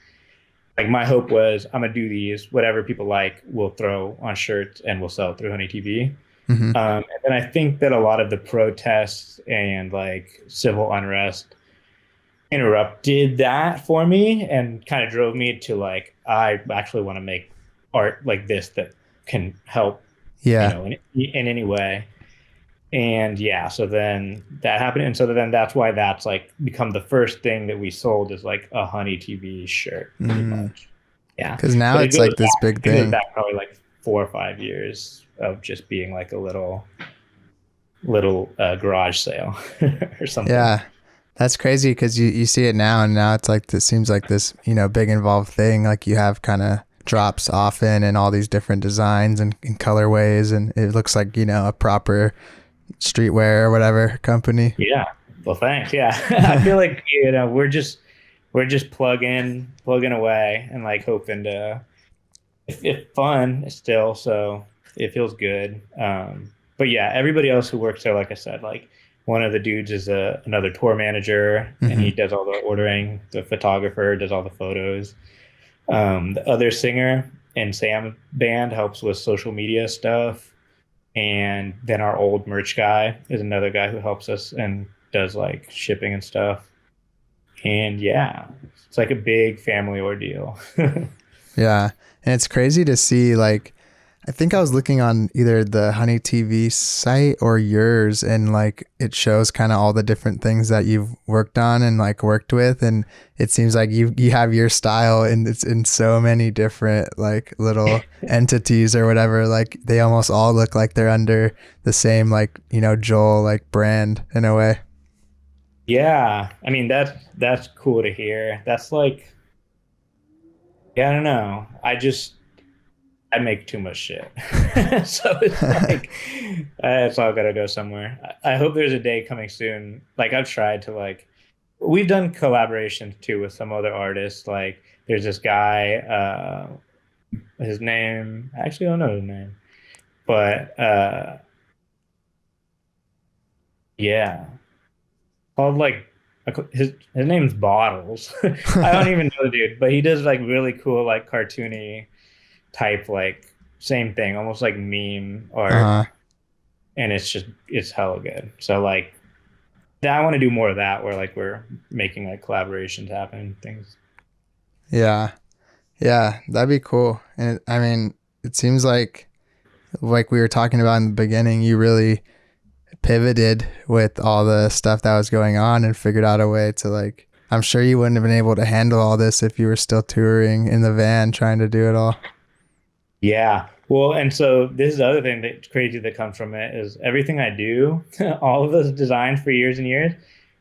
Like my hope was, I'm gonna do these, whatever people like, we'll throw on shirts and we'll sell it through honeytv. And then I think that a lot of the protests and like civil unrest interrupted that for me and kind of drove me to like, I actually want to make art like this that can help, in any way. And so then that happened. And so then that's why that's like become the first thing that we sold is like a honeytv shirt pretty much. Yeah. Because now it's like this big thing. It goes back probably like 4 or 5 years of just being like a little garage sale or something. Yeah. That's crazy because you see it now, and now it's like, this seems like this, big involved thing. Like you have kind of drops often and all these different designs and colorways, and it looks like, a proper streetwear or whatever company. Yeah. Well, thanks. Yeah. I feel like, we're just plugging away and like hoping to, it's fun still. So it feels good. But yeah, everybody else who works there, like I said, like one of the dudes is another tour manager, and he does all the ordering. The photographer does all the photos. The other singer in Sam's band helps with social media stuff. And then our old merch guy is another guy who helps us and does like shipping and stuff. And it's like a big family ordeal. Yeah. And it's crazy to see, like, I think I was looking on either the honeytv site or yours, and like it shows kind of all the different things that you've worked on and like worked with, and it seems like you have your style and it's in so many different like little entities or whatever. Like they almost all look like they're under the same like, you know, Joel like brand in a way. Yeah, I mean that's cool to hear. That's like, yeah, I don't know. I make too much shit. So it's like it's all gotta go somewhere. I hope there's a day coming soon. Like I've tried to like we've done collaborations too with some other artists. Like there's this guy, his name I actually don't know his name. But yeah. Called like his name's Bottles. I don't even know the dude, but he does like really cool like cartoony type like same thing, almost like meme art, Uh-huh. and it's hella good. So like that, I want to do more of that where like we're making like collaborations happen, things. Yeah. Yeah, that'd be cool. And I mean, it seems like we were talking about in the beginning, you really pivoted with all the stuff that was going on and figured out a way to like, I'm sure you wouldn't have been able to handle all this if you were still touring in the van trying to do it all. Yeah. Well, and so this is the other thing that's crazy that comes from it is everything I do, all of those designs for years and years,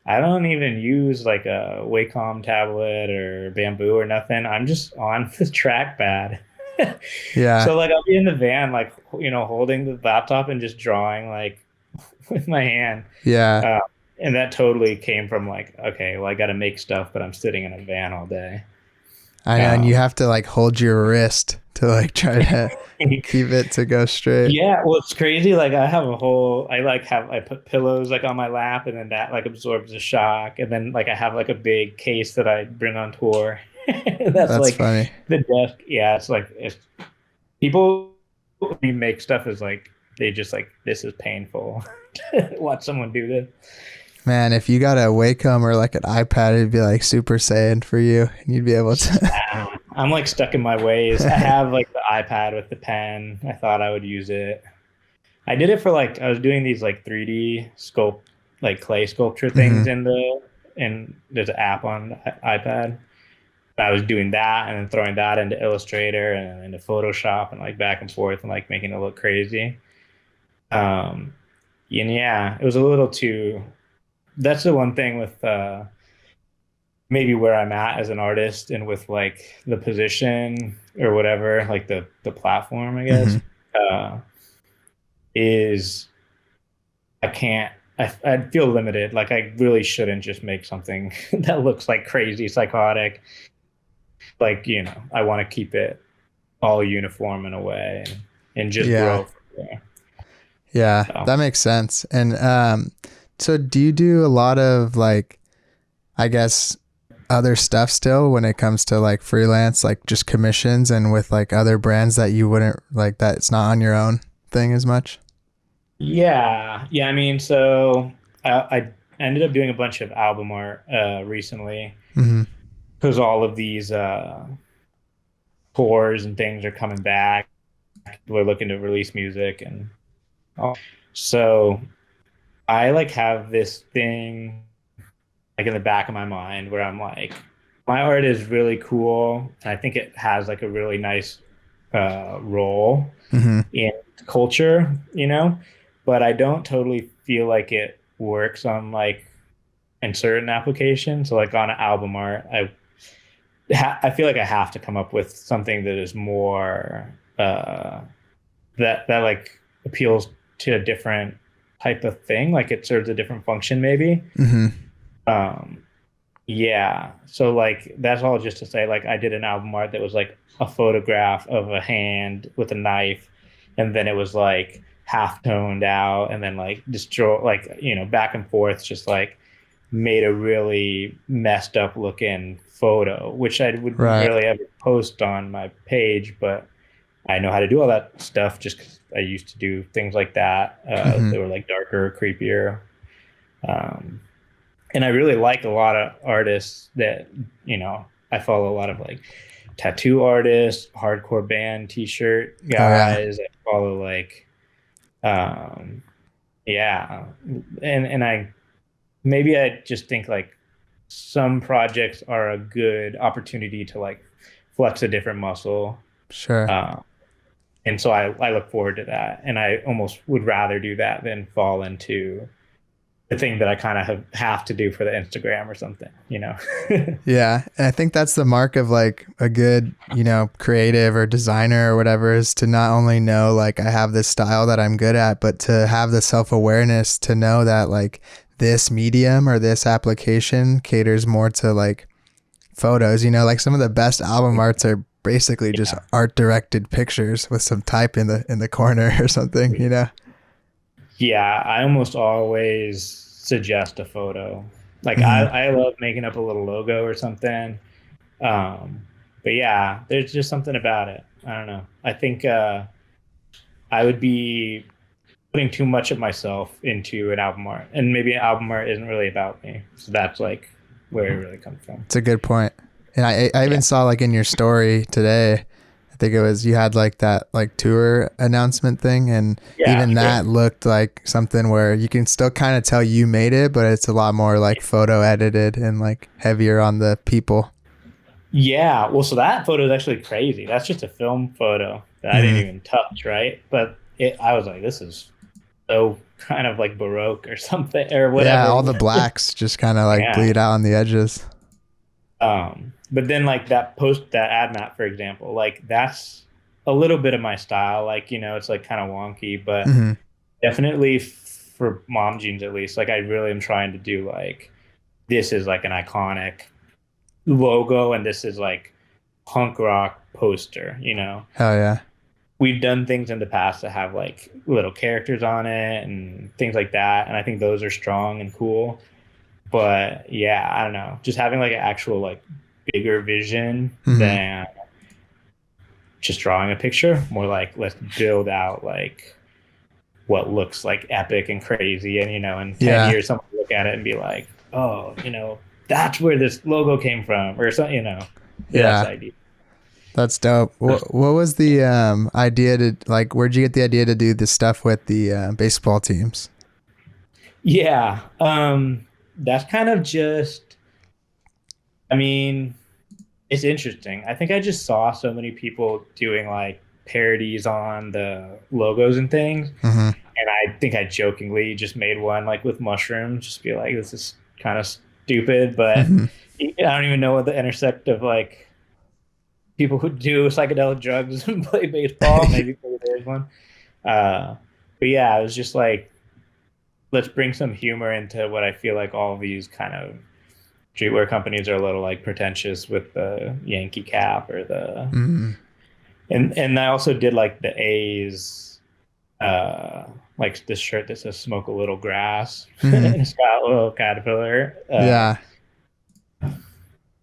I don't even use like a Wacom tablet or Bamboo or nothing. I'm just on the trackpad. Yeah. So like I'll be in the van, like holding the laptop and just drawing like with my hand. Yeah. Uh, and that totally came from like, okay, well I got to make stuff, but I'm sitting in a van all day. I know. And you Um, have to like hold your wrist to like try to keep it to go straight. Yeah, well, it's crazy. Like I put pillows like on my lap, and then that like absorbs the shock, and then like I have like a big case that I bring on tour. That's That's like funny. the desk. Yeah, it's people when you make stuff is like they just like this is painful. Watch someone do this. Man, if you got a Wacom or like an iPad, it'd be like Super Saiyan for you, and you'd be able to. I'm like stuck in my ways. I have like the iPad with the pen. I thought I would use it. I did it for like I was doing these like 3D sculpt like clay sculpture Hmm. things and there's an app on the iPad. I was doing that and then throwing that into Illustrator and into Photoshop and like back and forth and like making it look crazy. Um and yeah, it was a little too that's the one thing with maybe where I'm at as an artist and with like the position or whatever, like the platform, I guess, Hmm. uh, is I can't. I feel limited. Like I really shouldn't just make something that looks like crazy psychotic. Like I want to keep it all uniform in a way and just Yeah. grow from there. Yeah. So That makes sense. And so do you do a lot of like, I guess, other stuff still when it comes to like freelance, like just commissions and with like other brands that you wouldn't like that it's not on your own thing as much? yeah, yeah. I mean, so I ended up doing a bunch of album art recently Hmm. because all of these tours and things are coming back. We're looking to release music and all. So I like have this thing like in the back of my mind where I'm like, my art is really cool. And I think it has like a really nice role Hmm. in culture, but I don't totally feel like it works on like in certain applications. So like on album art, I feel like I have to come up with something that is more that like appeals to a different type of thing. Like it serves a different function, maybe. Hmm. Um, yeah. So like that's all just to say, like I did an album art that was like a photograph of a hand with a knife, and then it was like half toned out, and then like just draw like back and forth, just like made a really messed up looking photo, which I wouldn't Right. really ever post on my page, but I know how to do all that stuff just because I used to do things like that. Hmm. They were like darker, creepier. Um, and I really like a lot of artists that, I follow a lot of like tattoo artists, hardcore band t-shirt guys. I follow like yeah. And I just think like some projects are a good opportunity to like flex a different muscle. Sure. And so I look forward to that. And I almost would rather do that than fall into the thing that I kind of have to do for the Instagram or something, you know? Yeah. And I think that's the mark of like a good, you know, creative or designer or whatever, is to not only know like I have this style that I'm good at, but to have the self-awareness to know that like this medium or this application caters more to like photos, you know, like some of the best album arts are basically just art directed pictures with some type in the corner or something, you know? Yeah, I almost always suggest a photo. Like I love making up a little logo or something. But yeah, there's just something about it. I don't know. I think I would be putting too much of myself into an album art, and maybe an album art isn't really about me. So that's like where it really comes from. It's a good point. And I even saw like in your story today, I think it was, you had like that like tour announcement thing, and even that looked like something where you can still kind of tell you made it, but it's a lot more like photo edited and like heavier on the people. Yeah, well, so that photo is actually crazy. That's just a film photo that I didn't even touch, right? But I was like, this is so kind of like Baroque or something or whatever. Yeah, all the blacks just kind of like bleed out on the edges. But then like that ad map, for example, like that's a little bit of my style. Like, you know, it's like kind of wonky, but definitely for mom jeans, at least, like I really am trying to do like, this is like an iconic logo and this is like punk rock poster, you know? Hell yeah. We've done things in the past that have like little characters on it and things like that. And I think those are strong and cool. But yeah, I don't know. Just having like an actual like bigger vision than just drawing a picture. More like, let's build out like what looks like epic and crazy. And, you know, in 10 years, someone will look at it and be like, oh, you know, that's where this logo came from or something, you know. That's the idea. That's dope. What was the idea to like, where'd you get the idea to do this stuff with the baseball teams? Yeah. That's kind of just, I mean, it's interesting. I think I just saw so many people doing like parodies on the logos and things. And I think I jokingly just made one like with mushrooms, just be like, this is kind of stupid, but I don't even know what the intersect of like people who do psychedelic drugs and play baseball. Maybe there's one. But yeah, it was just like, let's bring some humor into what I feel like all these kind of streetwear companies are a little like pretentious with the Yankee cap or the and I also did like the A's like this shirt that says "Smoke a Little Grass" and it's got a little caterpillar.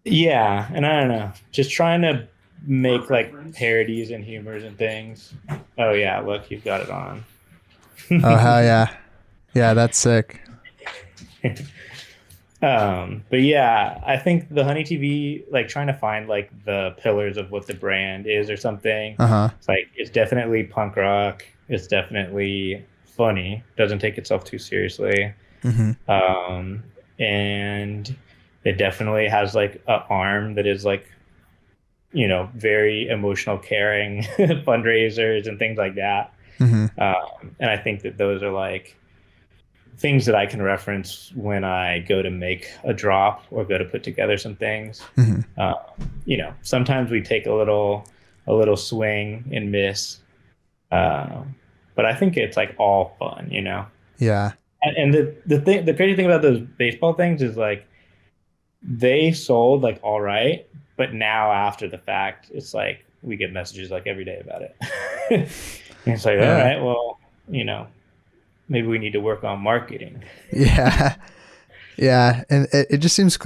Yeah, and I don't know, just trying to make like parodies and humors and things. Oh yeah, look, you've got it on. Oh hell yeah. Yeah, that's sick. But yeah, I think the honeytv, like trying to find like the pillars of what the brand is or something. It's like, it's definitely punk rock. It's definitely funny. Doesn't take itself too seriously. And it definitely has like an arm that is like, you know, very emotional, caring fundraisers and things like that. And I think that those are like things that I can reference when I go to make a drop or go to put together some things. You know, sometimes we take a little swing and miss, but I think it's like all fun, you know. Yeah. And the crazy thing about those baseball things is like they sold like all right, but now after the fact, it's like we get messages like every day about it. And it's like, all right, well, you know, maybe we need to work on marketing. Yeah. And it just seems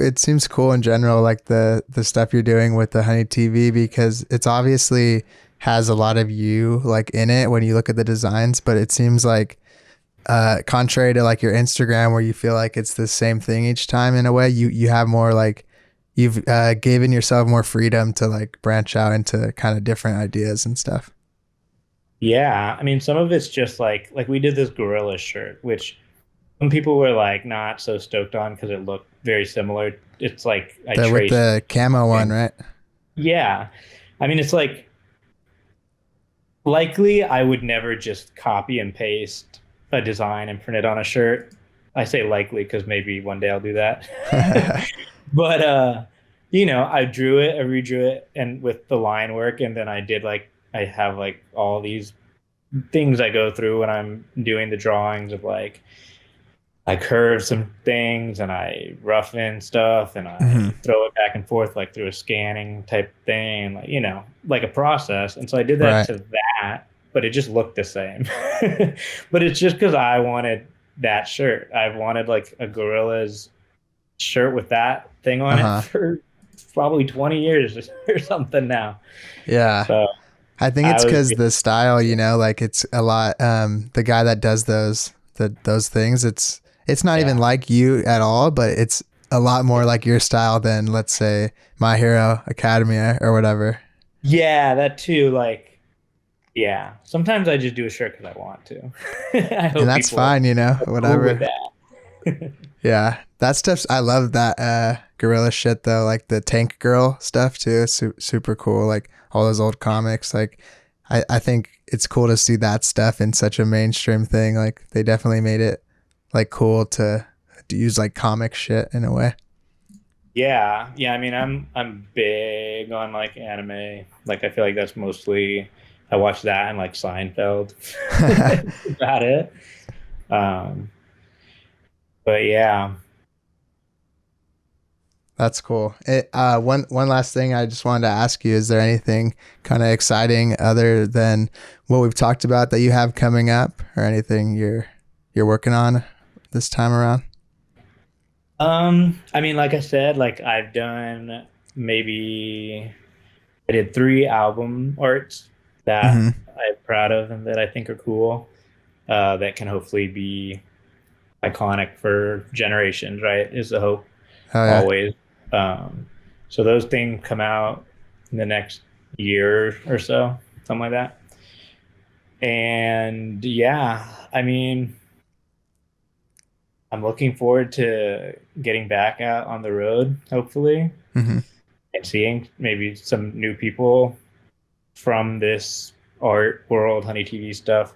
cool in general, like the stuff you're doing with the honeytv, because it's obviously has a lot of you like in it when you look at the designs, but it seems like contrary to like your Instagram where you feel like it's the same thing each time, in a way you have more like you've given yourself more freedom to like branch out into kind of different ideas and stuff. Yeah, I mean, some of it's just like we did this gorilla shirt, which some people were like not so stoked on because it looked very similar. It's like I The with traced the camo one, things. right? Yeah. I mean, it's like likely I would never just copy and paste a design and print it on a shirt. I say likely because maybe one day I'll do that. But I drew it, I redrew it and with the line work and then I have like all these things I go through when I'm doing the drawings of like I curve some things and I rough in stuff and Hmm. I throw it back and forth like through a scanning type thing, like like a process. And so I did that Right. to that, but it just looked the same. But it's just because I wanted that shirt. I've wanted like a gorilla's shirt with that thing on it Uh-huh. for probably 20 years or something now. Yeah. So I think I it's was because the style, like it's a lot. The guy that does those things, it's not even yeah. like you at all, but it's a lot more like your style than, let's say, My Hero Academia or whatever. Yeah, that too. Like, yeah. Sometimes I just do a shirt because I want to. I And hope that's people fine, are cool with whatever. that. Yeah, that stuff's. I love that gorilla shit though, like the Tank Girl stuff too. It's super cool. Like all those old comics. Like I think it's cool to see that stuff in such a mainstream thing. Like they definitely made it like cool to use like comic shit in a way. Yeah, yeah. I mean, I'm big on like anime. Like, I feel like that's mostly I watch that and like Seinfeld. That's about it. Um, but yeah. That's cool. One last thing I just wanted to ask you: is there anything kind of exciting other than what we've talked about that you have coming up, or anything you're working on this time around? I mean, like I said, like I've done maybe I did 3 album arts that Mm-hmm. I'm proud of and that I think are cool. That can hopefully be iconic for generations, right? Is the hope Oh yeah. always. Um, so those things come out in the next year or so, something like that. And yeah, I mean, I'm looking forward to getting back out on the road, hopefully, Mm-hmm. and seeing maybe some new people from this art world, honey TV stuff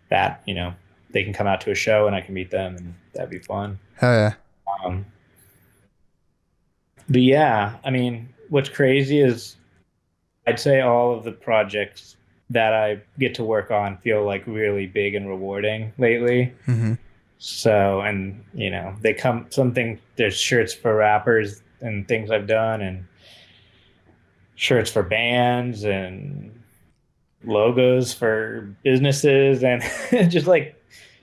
that, they can come out to a show and I can meet them and that'd be fun. Oh yeah. Um, but yeah, I mean, what's crazy is I'd say all of the projects that I get to work on feel like really big and rewarding lately. Mm-hmm. So, and they come something, there's shirts for rappers and things I've done and shirts for bands and logos for businesses and just like,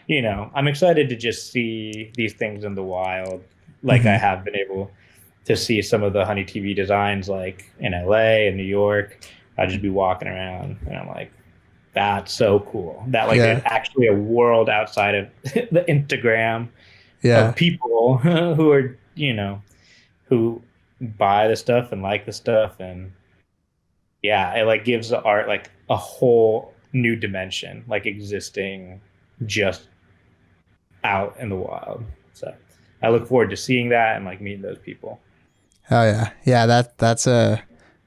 I'm excited to just see these things in the wild. Like I Mm-hmm. have been able to see some of the Honey TV designs like in LA and New York. I'd just be walking around and I'm like, that's so cool. That like there's Yeah. actually a world outside of the Instagram Yeah. of people who are, who buy the stuff and like the stuff and yeah, it like gives the art like a whole new dimension, like existing just out in the wild. So I look forward to seeing that and like meeting those people. Oh yeah. Yeah. That's a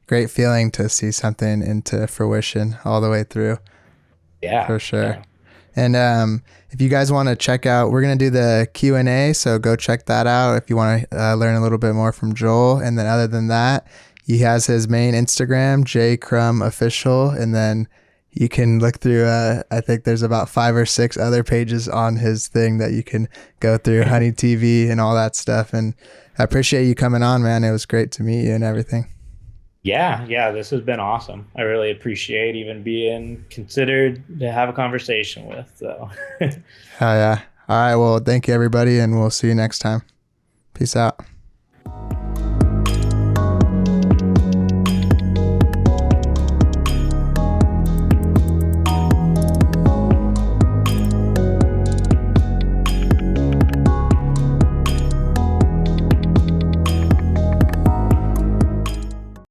great feeling to see something into fruition all the way through, Yeah, for sure. yeah. And if you guys want to check out, we're gonna do the Q&A, so go check that out if you want to learn a little bit more from Joel. And then other than that, he has his main Instagram, Jcrumb Official, and then you can look through. I think there's about 5 or 6 other pages on his thing that you can go through, Honey TV and all that stuff. And I appreciate you coming on, man. It was great to meet you and everything. Yeah, yeah, this has been awesome. I really appreciate even being considered to have a conversation with. So Oh yeah. All right. Well, thank you everybody, and we'll see you next time. Peace out.